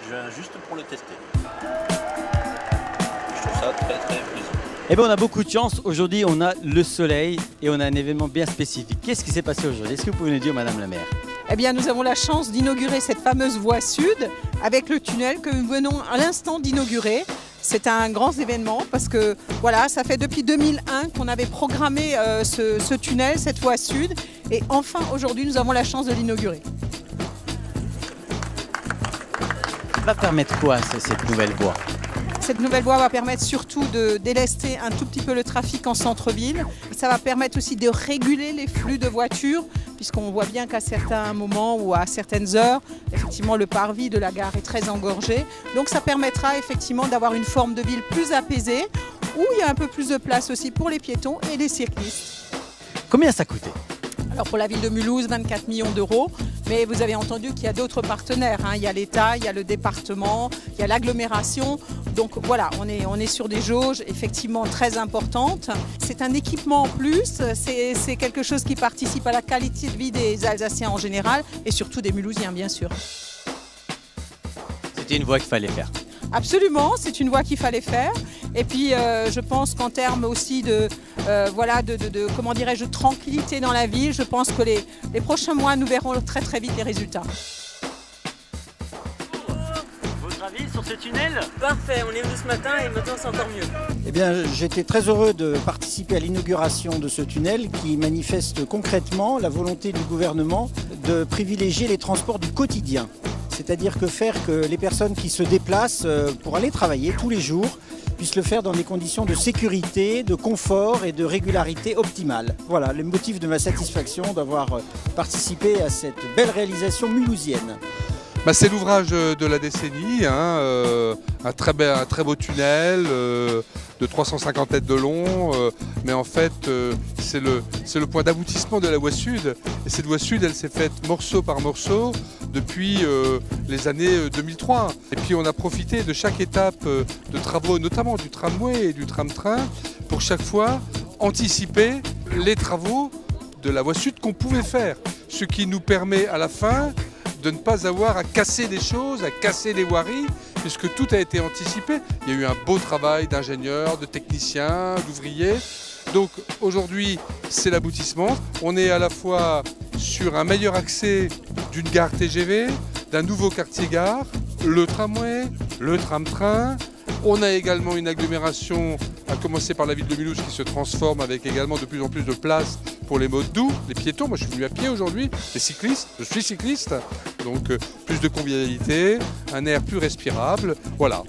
Je viens juste pour le tester. Je trouve ça très très plaisant. Eh bien, on a beaucoup de chance. Aujourd'hui, on a le soleil et on a un événement bien spécifique. Qu'est-ce qui s'est passé aujourd'hui? Est-ce que vous pouvez nous dire, Madame la maire? Eh bien, nous avons la chance d'inaugurer cette fameuse voie sud avec le tunnel que nous venons à l'instant d'inaugurer. C'est un grand événement parce que voilà, ça fait depuis 2001 qu'on avait programmé ce tunnel, cette voie sud. Et enfin, aujourd'hui, nous avons la chance de l'inaugurer. Ça va permettre quoi, cette nouvelle voie? Cette nouvelle voie va permettre surtout de délester un tout petit peu le trafic en centre-ville. Ça va permettre aussi de réguler les flux de voitures, puisqu'on voit bien qu'à certains moments ou à certaines heures, effectivement, le parvis de la gare est très engorgé. Donc ça permettra effectivement d'avoir une forme de ville plus apaisée, où il y a un peu plus de place aussi pour les piétons et les cyclistes. Combien ça a coûté? Alors pour la ville de Mulhouse, 24 millions d'euros. Mais vous avez entendu qu'il y a d'autres partenaires. Il y a l'État, il y a le département, il y a l'agglomération. Donc voilà, on est sur des jauges effectivement très importantes. C'est un équipement en plus, c'est quelque chose qui participe à la qualité de vie des Alsaciens en général et surtout des Mulhousiens bien sûr. C'était une voie qu'il fallait faire. Absolument, c'est une voie qu'il fallait faire. Et puis je pense qu'en termes aussi comment dirais-je, de tranquillité dans la ville, je pense que les prochains mois, nous verrons très très vite les résultats. Votre avis sur ce tunnel? Parfait, on est venu ce matin et maintenant c'est encore mieux. Eh bien, j'étais très heureux de participer à l'inauguration de ce tunnel qui manifeste concrètement la volonté du gouvernement de privilégier les transports du quotidien. C'est-à-dire que faire que les personnes qui se déplacent pour aller travailler tous les jours puissent le faire dans des conditions de sécurité, de confort et de régularité optimale. Voilà le motif de ma satisfaction d'avoir participé à cette belle réalisation mulhousienne. C'est l'ouvrage de la décennie, un très beau tunnel de 350 mètres de long, mais en fait c'est le point d'aboutissement de la voie sud. Et cette voie sud, elle s'est faite morceau par morceau depuis les années 2003. Et puis on a profité de chaque étape de travaux, notamment du tramway et du tram-train, pour chaque fois anticiper les travaux de la voie sud qu'on pouvait faire. Ce qui nous permet à la fin de ne pas avoir à casser des choses, à casser des voiries, puisque tout a été anticipé. Il y a eu un beau travail d'ingénieurs, de techniciens, d'ouvriers. Donc aujourd'hui, c'est l'aboutissement. On est à la fois sur un meilleur accès d'une gare TGV, d'un nouveau quartier-gare, le tramway, le tram-train. On a également une agglomération, à commencer par la ville de Mulhouse, qui se transforme avec également de plus en plus de place pour les modes doux, les piétons. Moi, je suis venu à pied aujourd'hui, les cyclistes, je suis cycliste. Donc, plus de convivialité, un air plus respirable. Voilà.